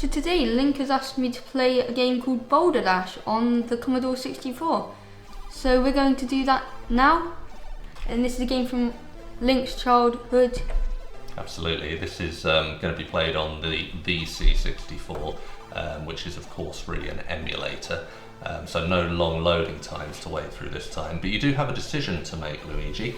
So today Link has asked me to play a game called Boulderdash on the Commodore 64. So we're going to do that now. And this is a game from Link's childhood. Absolutely. This is going to be played on the C64, which is of course really an emulator. So no long loading times to wait through this time. But you do have a decision to make, Luigi.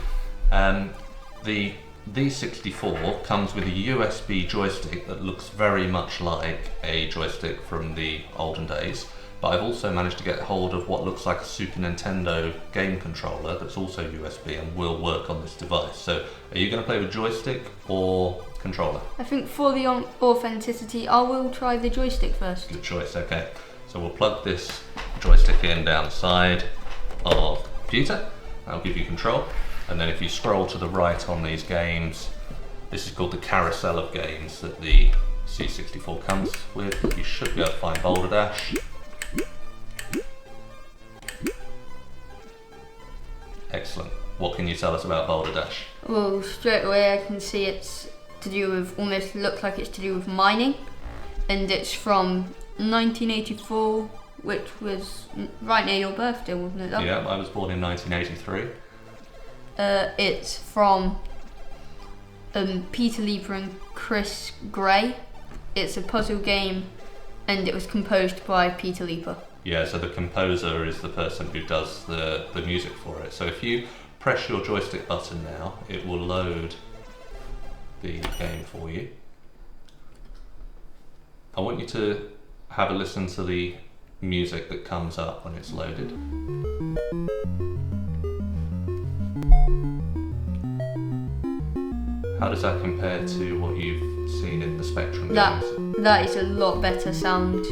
The C64 comes with a USB joystick that looks very much like a joystick from the olden days, but I've also managed to get hold of what looks like a Super Nintendo game controller that's also USB and will work on this device. So are you going to play with joystick or controller? I think for the authenticity, I will try the joystick first. Good choice, okay. So we'll plug this joystick in down the side of the computer. That'll give you control. And then if you scroll to the right on these games, this is called the carousel of games that the C64 comes with. You should be able to find Boulderdash. Excellent. What can you tell us about Boulderdash? Well, straight away I can see it's to do with, almost looks like it's to do with mining. And it's from 1984, which was right near your birthday, wasn't it? Yeah, I was born in 1983. It's from Peter Liepa and Chris Gray. It's a puzzle game and it was composed by Peter Liepa. Yeah, so the composer is the person who does the music for it. So if you press your joystick button now, it will load the game for you. I want you to have a listen to the music that comes up when it's loaded. How does that compare to what you've seen in the Spectrum games? That is a lot better sound.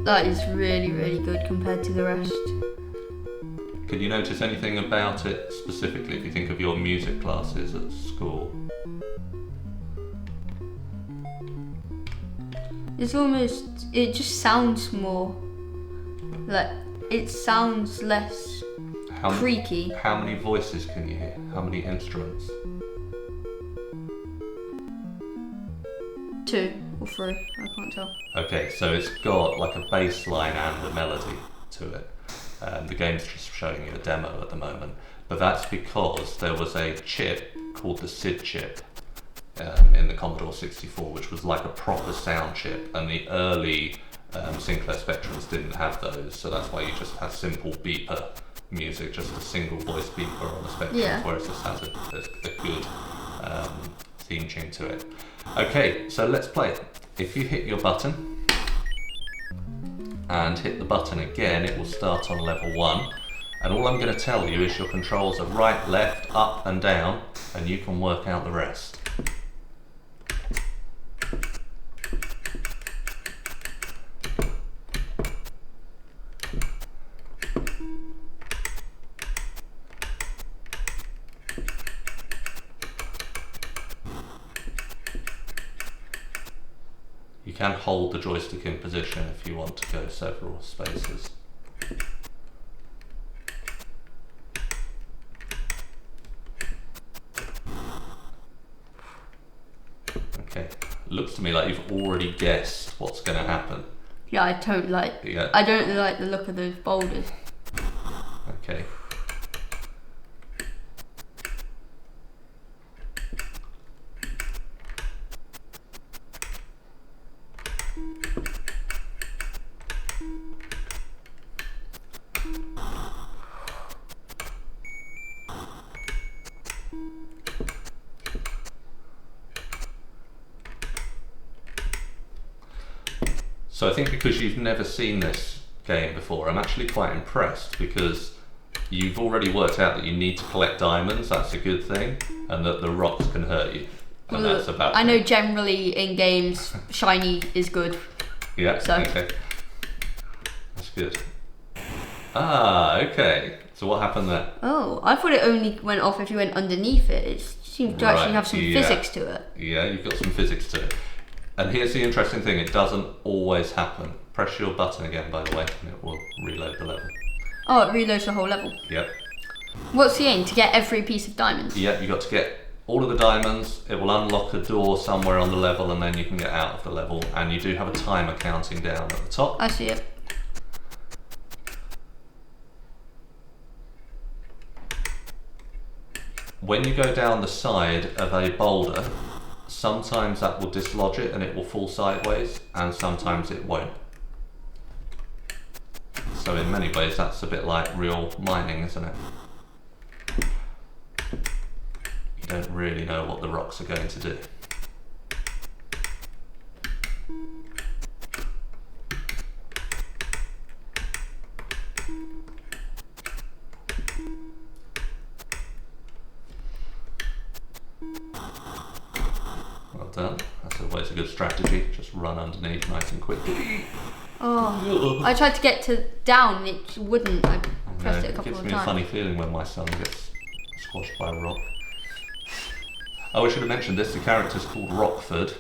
That is really, really good compared to the rest. Can you notice anything about it specifically if you think of your music classes at school? It's almost, it just sounds more, like, it sounds less creaky. How many voices can you hear? How many instruments? 2 or 3, I can't tell. Okay, so it's got like a bass line and a melody to it. The game's just showing you a demo at the moment, but that's because there was a chip called the SID chip in the Commodore 64, which was like a proper sound chip, and the early Sinclair Spectrums didn't have those, so that's why you just had simple beeper music, just a single voice beeper on the Spectrums, whereas this has a good theme tune to it. Okay, so let's play. If you hit your button and hit the button again, it will start on level 1. And all I'm going to tell you is your controls are right, left, up and down, and you can work out the rest. You can hold the joystick in position if you want to go several spaces. Okay, looks to me like you've already guessed what's going to happen. Yeah, I don't like the look of those boulders. Okay. So I think because you've never seen this game before, I'm actually quite impressed, because you've already worked out that you need to collect diamonds, that's a good thing, and that the rocks can hurt you. And that's a bad thing. I know generally in games, shiny is good. Yeah, so. Okay. That's good. Ah, okay. So what happened there? Oh, I thought it only went off if you went underneath it. It seemed to actually have some physics to it. Yeah, you've got some physics to it. And here's the interesting thing, it doesn't always happen. Press your button again, by the way, and it will reload the level. Oh, it reloads the whole level? Yep. What's the aim? To get every piece of diamonds? Yep, you've got to get all of the diamonds, it will unlock a door somewhere on the level, and then you can get out of the level, and you do have a timer counting down at the top. I see it. When you go down the side of a boulder, sometimes that will dislodge it and it will fall sideways, and sometimes it won't. So in many ways that's a bit like real mining, isn't it? You don't really know what the rocks are going to do. Well done. That's always a good strategy. Just run underneath nice and quickly. Oh, I tried to get to down, it wouldn't. I pressed it a couple of times. It gives me a funny feeling when my son gets squashed by a rock. Oh, I should have mentioned this. The character's called Rockford.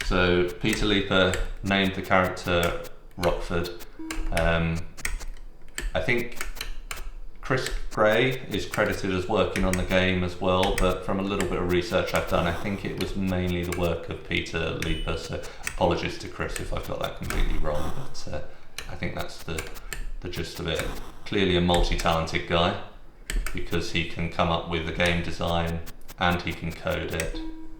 So Peter Liepa named the character Rockford. I think Chris Gray is credited as working on the game as well, but from a little bit of research I've done, I think it was mainly the work of Peter Liepa, so apologies to Chris if I've got that completely wrong, but I think that's the gist of it. Clearly a multi-talented guy, because he can come up with the game design, and he can code it,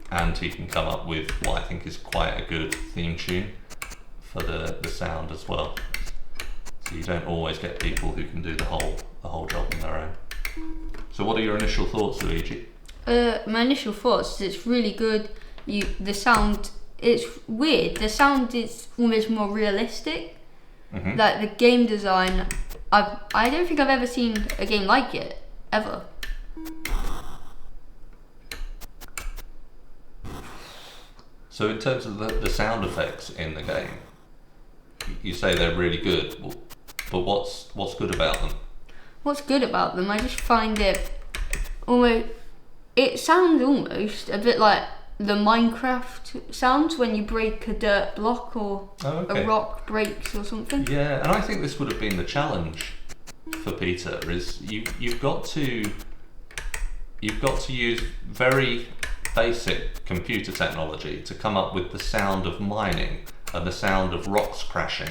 and he can come up with what I think is quite a good theme tune for the sound as well. So you don't always get people who can do the whole job on their own. So what are your initial thoughts, Luigi? My initial thoughts is it's really good. The sound, it's weird. The sound is almost more realistic. Mm-hmm. Like the game design, I don't think I've ever seen a game like it, ever. So in terms of the sound effects in the game, you say they're really good, but what's good about them? What's good about them? I just find it almost. It sounds almost a bit like the Minecraft sounds when you break a dirt block or a rock breaks or something. Yeah, and I think this would have been the challenge for Peter. Is you've got to use very basic computer technology to come up with the sound of mining and the sound of rocks crashing.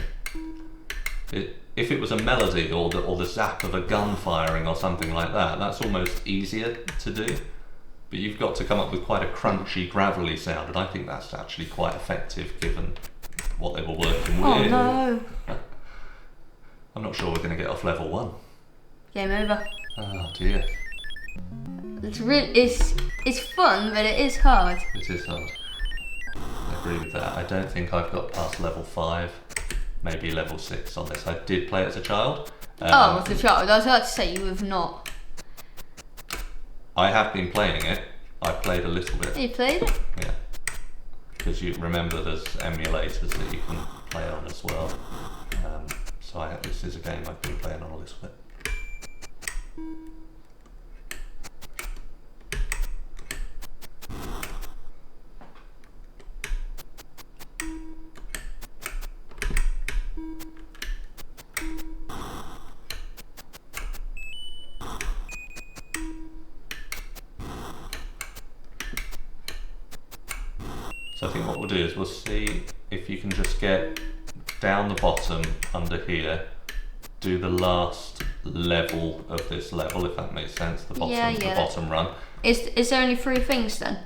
If it was a melody or the zap of a gun firing or something like that, that's almost easier to do. But you've got to come up with quite a crunchy, gravelly sound, and I think that's actually quite effective given what they were working with. Oh no! I'm not sure we're going to get off level 1. Game over. Oh dear. It's fun, but it is hard. It is hard. I agree with that. I don't think I've got past level 5, maybe level 6 on this. I did play it as a child. As a child. I was about to say you have not. I have been playing it. I played a little bit. You played it? Yeah. Because you remember there's emulators that you can play on as well. This is a game I've been playing on a little bit. So I think what we'll do is we'll see if you can just get down the bottom under here, do the last level of this level, if that makes sense, the bottom run. Is there only 3 things then?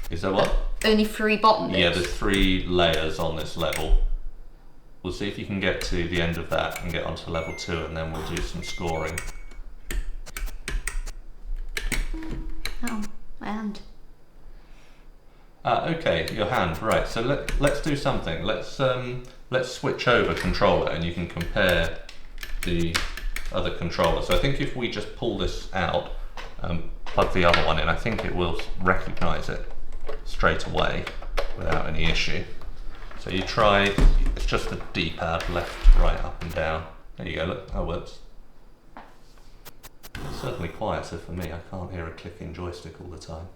Is there what? Only 3 bottom bits? Yeah, there's 3 layers on this level. We'll see if you can get to the end of that and get onto level 2, and then we'll do some scoring. Oh, my hand. Okay, your hand, right. So let's do something. Let's switch over controller and you can compare the other controller. So I think if we just pull this out and plug the other one in, I think it will recognise it straight away without any issue. So you try, it's just the D-pad, left, right, up and down. There you go, look, that works. It's certainly quieter for me. I can't hear a clicking joystick all the time.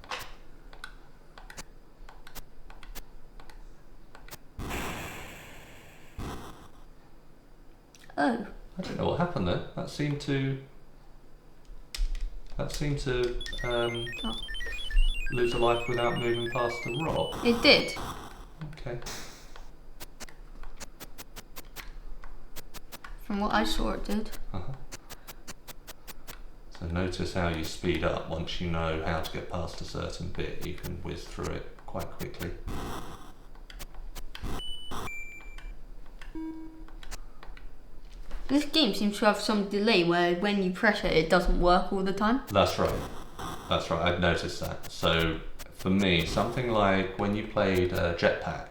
Oh. I don't know what happened there. That seemed to lose a life without moving past the rock? It did. Okay. From what I saw, it did. Uh-huh. So notice how you speed up. Once you know how to get past a certain bit, you can whiz through it quite quickly. This game seems to have some delay where when you press it, it doesn't work all the time. That's right. That's right. I've noticed that. So for me, something like when you played Jetpack,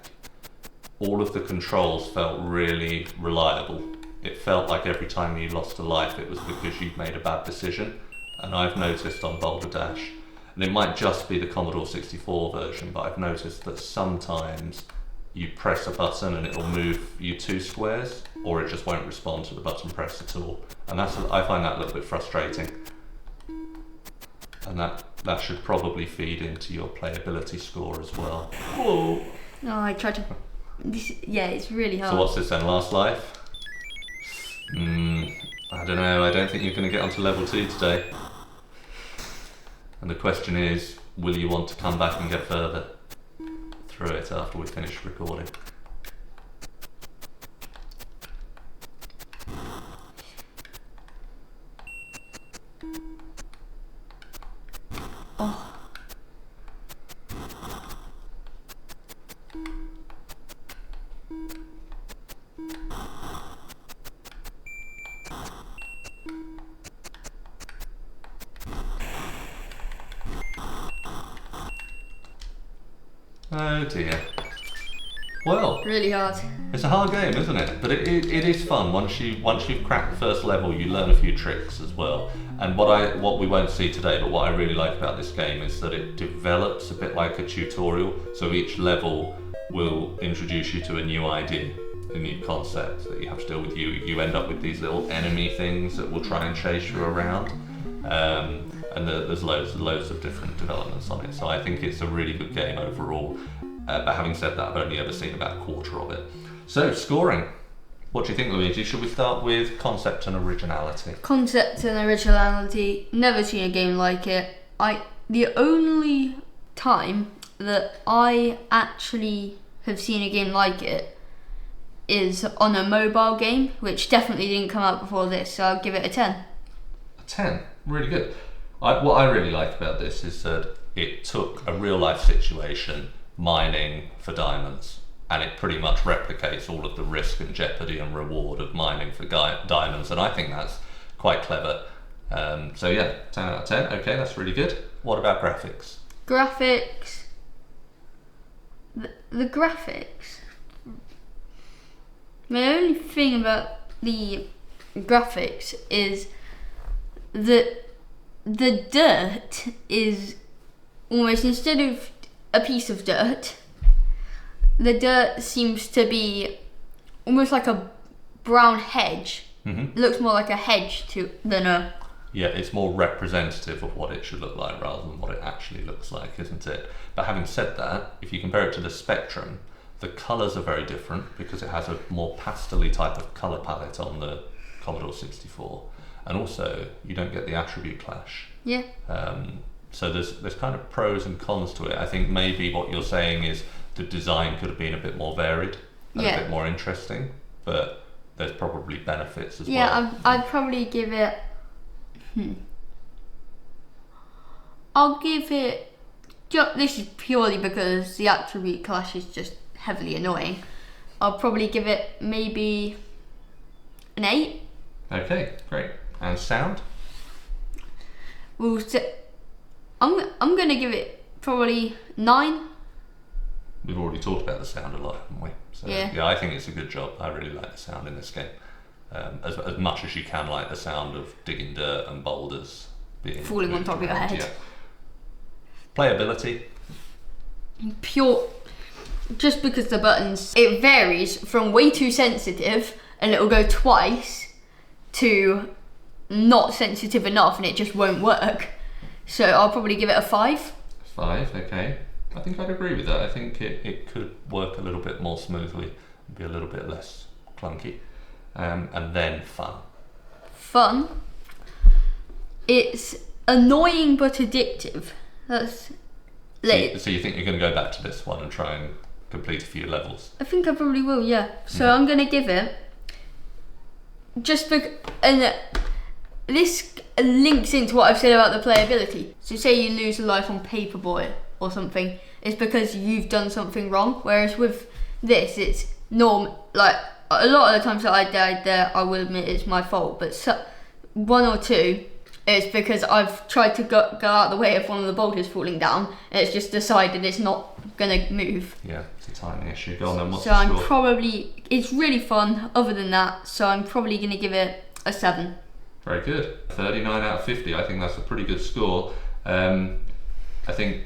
all of the controls felt really reliable. It felt like every time you lost a life, it was because you'd made a bad decision. And I've noticed on Boulderdash, and it might just be the Commodore 64 version, but I've noticed that sometimes you press a button and it'll move you 2 squares, or it just won't respond to the button press at all. And I find that a little bit frustrating. And that should probably feed into your playability score as well. Whoa! No, I tried to... yeah, it's really hard. So what's this then, last life? I don't know, I don't think you're going to get onto level 2 today. And the question is, will you want to come back and get further through it after we finish recording? Oh. Oh dear. Well, Really hard. it's a hard game, isn't it? But it is fun. Once you've cracked the first level, you learn a few tricks as well. And what we won't see today, but what I really like about this game is that it develops a bit like a tutorial. So each level will introduce you to a new idea, a new concept that you have to deal with. You end up with these little enemy things that will try and chase you around. And there's loads of different developments on it. So I think it's a really good game overall. But having said that, I've only ever seen about a quarter of it. So, scoring. What do you think, Luigi? Should we start with concept and originality? Concept and originality. Never seen a game like it. The only time that I actually have seen a game like it is on a mobile game, which definitely didn't come out before this, so I'll give it a 10. A 10? Really good. What I really like about this is that it took a real life situation, mining for diamonds, and it pretty much replicates all of the risk and jeopardy and reward of mining for diamonds, and I think that's quite clever. So yeah, 10 out of 10. Okay, that's really good. What about graphics? Graphics. The graphics. My only thing about the graphics is that the dirt is almost, instead of a piece of dirt, the dirt seems to be almost like a brown hedge. It looks more like a hedge than a... Yeah, it's more representative of what it should look like rather than what it actually looks like, isn't it? But having said that, if you compare it to the Spectrum, the colours are very different because it has a more pastel-y type of colour palette on the Commodore 64. And also, you don't get the attribute clash. Yeah. So there's kind of pros and cons to it. I think maybe what you're saying is the design could have been a bit more varied and a bit more interesting, but there's probably benefits as well. Yeah, I'd probably give it... I'll give it... This is purely because the attribute clash is just heavily annoying. I'll probably give it maybe an 8. Okay, great. And sound? Well, I'm going to give it probably 9. We've already talked about the sound a lot, haven't we? So, yeah, I think it's a good job. I really like the sound in this game. As much as you can like the sound of digging dirt and boulders being falling on top of your head. Yeah. Playability? Pure... Just because the buttons... It varies from way too sensitive and it'll go twice to not sensitive enough and it just won't work. So I'll probably give it a 5. 5, okay. I think I'd agree with that. I think it could work a little bit more smoothly, be a little bit less clunky. And then fun. Fun? It's annoying but addictive. So you think you're going to go back to this one and try and complete a few levels? I think I probably will, yeah. So I'm going to give it and this links into what I've said about the playability. So say you lose a life on Paperboy or something, it's because you've done something wrong. Whereas with this, it's like a lot of the times that I died there, I will admit it's my fault. But one or two, it's because I've tried to go out of the way of one of the boulders falling down, and it's just decided it's not going to move. Yeah, it's a timing issue. Go on then, what's so the I'm score? it's really fun other than that, so I'm probably going to give it a 7. Very good. 39 out of 50. I think that's a pretty good score. I think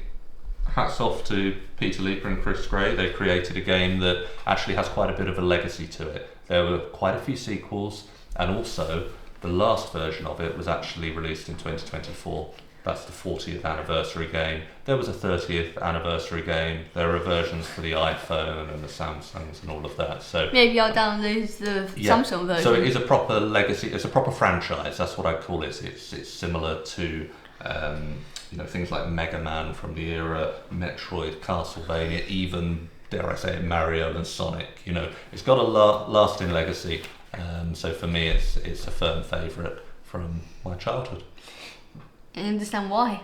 hats off to Peter Liepa and Chris Gray. They created a game that actually has quite a bit of a legacy to it. There were quite a few sequels, and also the last version of it was actually released in 2024. That's the 40th anniversary game. There was a 30th anniversary game. There are versions for the iPhone and the Samsungs and all of that. So maybe I'll download the Samsung version. So it is a proper legacy. It's a proper franchise. That's what I call it. It's similar to things like Mega Man from the era, Metroid, Castlevania, even dare I say it, Mario and Sonic. It's got a lasting legacy. So for me, it's a firm favourite from my childhood. I understand why.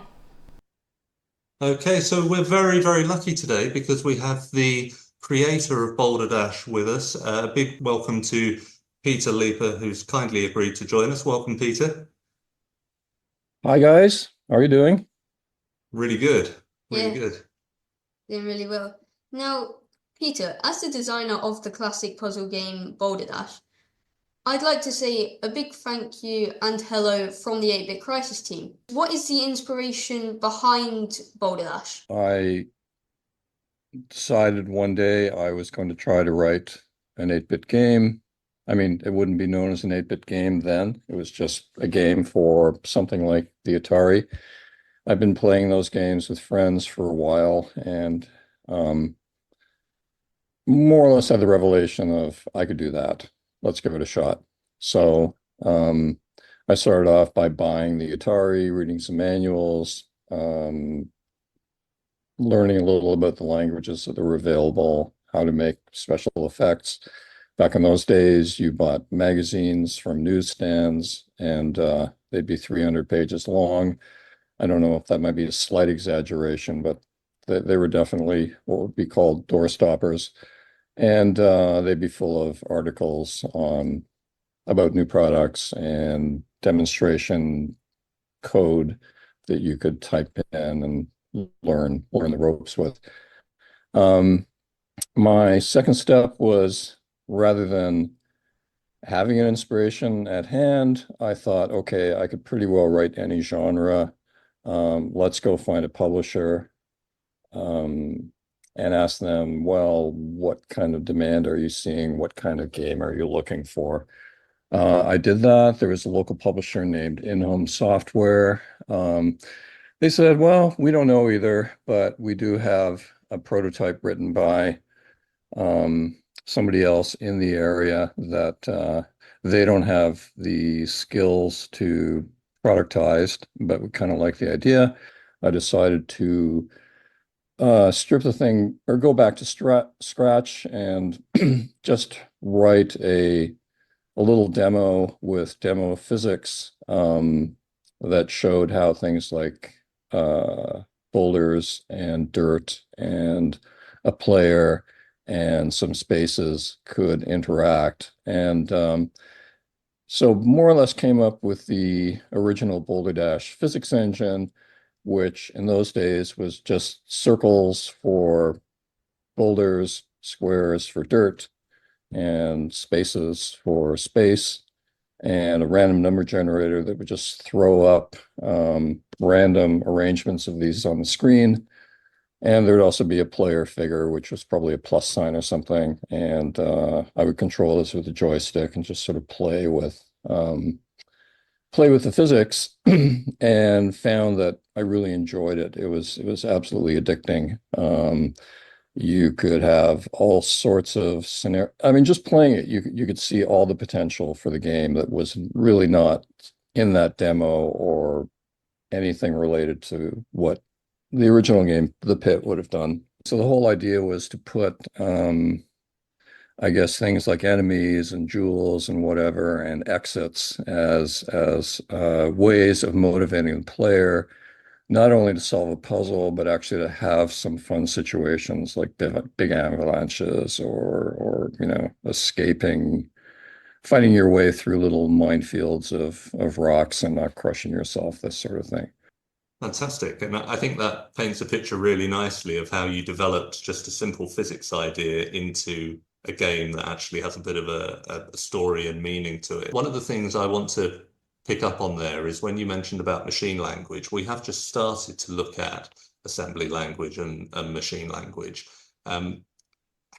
Okay, so we're very, very lucky today because we have the creator of Boulderdash with us. A big welcome to Peter Liepa, who's kindly agreed to join us. Welcome, Peter. Hi guys, how are you doing? Really good. Really good. Doing really well. Now, Peter, as the designer of the classic puzzle game Boulderdash, I'd like to say a big thank you and hello from the 8-Bit Crisis team. What is the inspiration behind Boulderdash? I decided one day I was going to try to write an 8-bit game. I mean, it wouldn't be known as an 8-bit game then. It was just a game for something like the Atari. I've been playing those games with friends for a while and more or less had the revelation of I could do that. Let's give it a shot. So I started off by buying the Atari, reading some manuals, learning a little about the languages that were available, how to make special effects. Back in those days, you bought magazines from newsstands and they'd be 300 pages long. I don't know if that might be a slight exaggeration, but they were definitely what would be called door stoppers. And they'd be full of articles about new products and demonstration code that you could type in and learn the ropes with. My second step was, rather than having an inspiration at hand, I thought, okay, I could pretty well write any genre. Let's go find a publisher. And ask them, well, what kind of demand are you seeing? What kind of game are you looking for? I did that. There was a local publisher named In-Home Software. They said, well, we don't know either, but we do have a prototype written by somebody else in the area that they don't have the skills to productize, but we kind of like the idea. I decided to strip the thing or go back to scratch and just write a little demo with demo physics that showed how things like boulders and dirt and a player and some spaces could interact. And so more or less came up with the original Boulderdash physics engine, which in those days was just circles for boulders, squares for dirt, and spaces for space, and a random number generator that would just throw up random arrangements of these on the screen. And there would also be a player figure, which was probably a plus sign or something. And I would control this with a joystick and just sort of play with the physics and found that I really enjoyed it. It was absolutely addicting. You could have all sorts of scenarios. I mean, just playing it, you could see all the potential for the game that was really not in that demo or anything related to what the original game, The Pit, would have done. So the whole idea was to put, I guess, things like enemies and jewels and whatever and exits as ways of motivating the player, not only to solve a puzzle, but actually to have some fun situations like big avalanches or escaping, fighting your way through little minefields of rocks and not crushing yourself, this sort of thing. Fantastic. And I think that paints a picture really nicely of how you developed just a simple physics idea into a game that actually has a bit of a story and meaning to it. One of the things I want to pick up on there is when you mentioned about machine language, we have just started to look at assembly language and machine language. Um,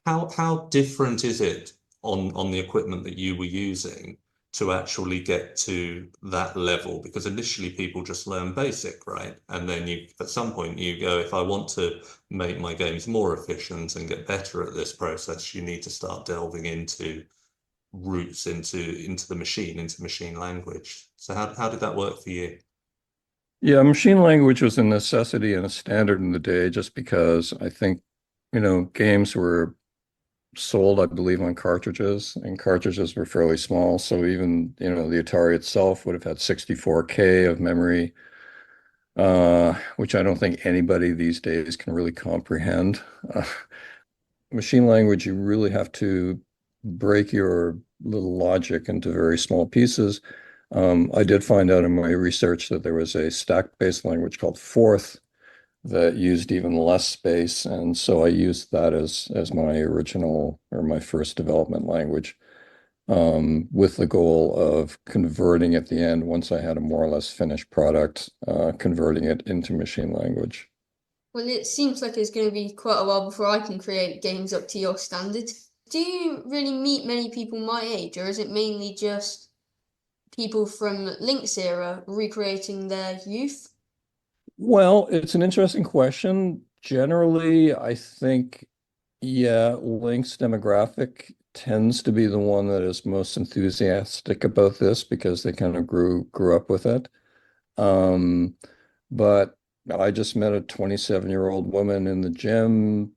how different is it on the equipment that you were using to actually get to that level? Because initially people just learn basic, right? And then you at some point you go, if I want to make my games more efficient and get better at this process, you need to start delving into roots into the machine, into machine language. So how did that work for you? Yeah, machine language was a necessity and a standard in the day just because I think, games were sold, I believe, on cartridges, and cartridges were fairly small. So even, the Atari itself would have had 64K of memory, which I don't think anybody these days can really comprehend. Uh, Machine language, you really have to break your little logic into very small pieces. I did find out in my research that there was a stack-based language called Forth that used even less space, and so I used that as my original or my first development language, with the goal of converting at the end, once I had a more or less finished product, converting it into machine language. Well, it seems like it's going to be quite a while before I can create games up to your standard. Do you really meet many people my age, or is it mainly just people from Link's era recreating their youth? Well, it's an interesting question. Generally, I think, yeah, Link's demographic tends to be the one that is most enthusiastic about this because they kind of grew up with it. Um, but I just met a 27-year-old woman in the gym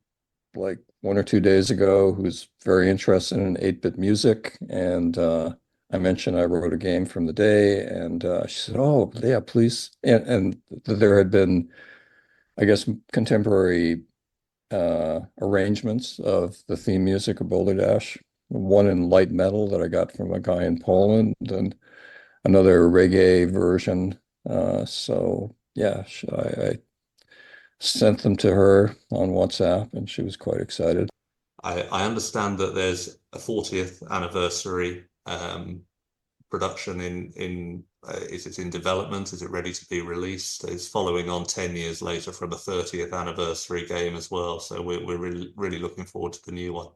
like 1 or 2 days ago who's very interested in 8-bit music, and I mentioned I wrote a game from the day, and she said, "Oh, yeah, please." And there had been, I guess, contemporary arrangements of the theme music of Boulder Dash. One in light metal that I got from a guy in Poland, and another reggae version. So yeah, I sent them to her on WhatsApp, and she was quite excited. I understand that there's a 40th anniversary production is it in development? Is it ready to be released? It's following on 10 years later from a 30th anniversary game as well. So we're really looking forward to the new one.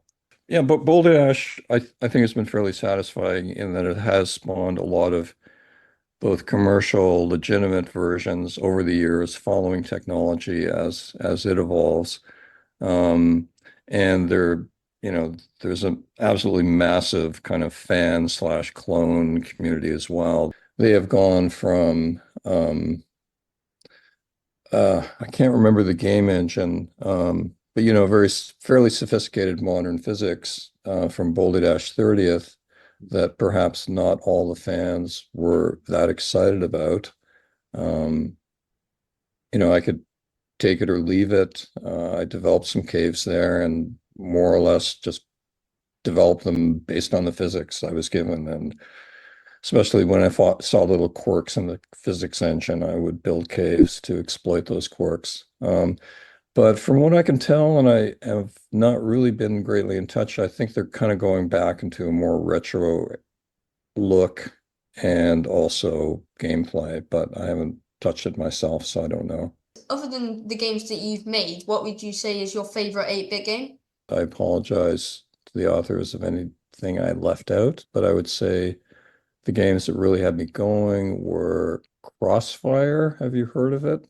Yeah, but Boulderdash, I think it's been fairly satisfying in that it has spawned a lot of both commercial, legitimate versions over the years, following technology as it evolves. Um, and there's an absolutely massive kind of fan slash clone community as well. They have gone from I can't remember the game engine, but fairly sophisticated modern physics from Boulder Dash 30th that perhaps not all the fans were that excited about. Um, I could take it or leave it. I developed some caves there and more or less just developed them based on the physics I was given. And especially when saw little quirks in the physics engine, I would build caves to exploit those quirks. But from what I can tell, and I have not really been greatly in touch, I think they're kind of going back into a more retro look and also gameplay, but I haven't touched it myself, so I don't know. Other than the games that you've made, what would you say is your favorite 8-bit game? I apologize to the authors of anything I left out, but I would say the games that really had me going were Crossfire. Have you heard of it?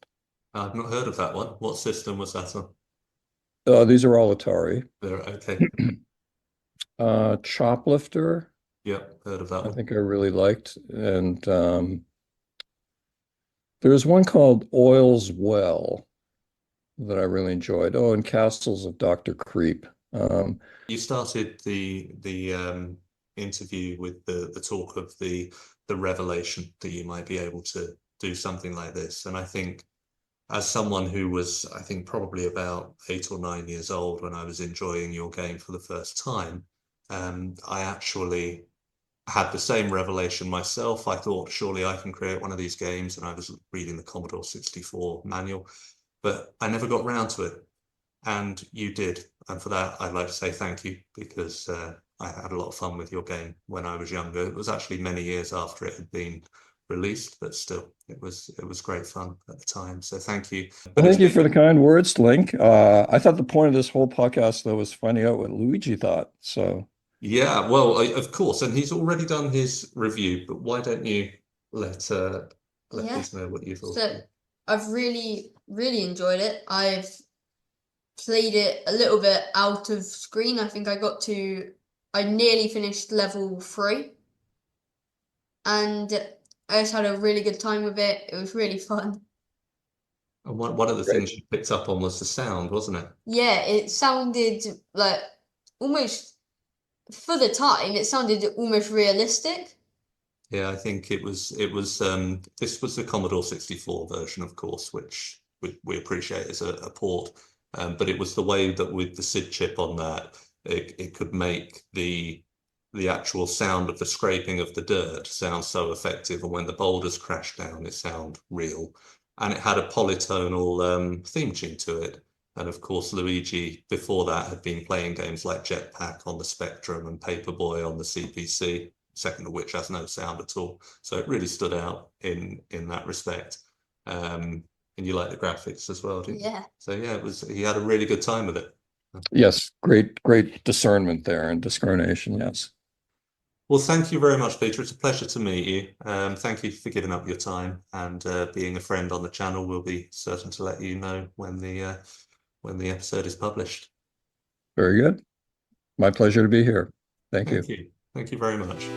I've not heard of that one. What system was that on? These are all Atari. There, okay. Choplifter, Yep, heard of that I one. think I really liked. And there's one called Oil's Well. that I really enjoyed. Oh, and Castles of Dr. Creep. You started the interview with the talk of the revelation that you might be able to do something like this, and I think as someone who was, I think, probably about 8 or 9 years old when I was enjoying your game for the first time, I actually had the same revelation myself. I thought, surely I can create one of these games, and I was reading the Commodore 64 manual, but I never got round to it. And you did. And for that, I'd like to say thank you, because I had a lot of fun with your game when I was younger. It was actually many years after it had been released, but still, it was great fun at the time. So thank you. But Thank you for the kind words, Link. I thought the point of this whole podcast, though, was finding out what Luigi thought. So yeah, well, of course, and he's already done his review. But why don't you let Yeah. us know what you thought? So I've really enjoyed it. I've played it a little bit out of screen. I think I nearly finished level 3, and I just had a really good time with it. It was really fun. And one of the Great. things you picked up on was the sound, wasn't it? Yeah, it sounded like almost, for the time, it sounded almost realistic. Yeah, I think it was this was the Commodore 64 version, of course, which we appreciate as a port. But it was the way that with the SID chip on that, it could make the actual sound of the scraping of the dirt sound so effective, and when the boulders crashed down, it sound real. And it had a polytonal theme tune to it. And of course, Luigi before that had been playing games like Jetpack on the Spectrum and Paperboy on the CPC, second of which has no sound at all. So it really stood out in that respect. And you like the graphics as well, didn't you? Yeah. So yeah, he had a really good time with it. Yes, great discernment there and discrimination. Yes. Well, thank you very much, Peter. It's a pleasure to meet you. Thank you for giving up your time and being a friend on the channel. We'll be certain to let you know when the episode is published. Very good. My pleasure to be here. Thank you. Thank you. Thank you very much.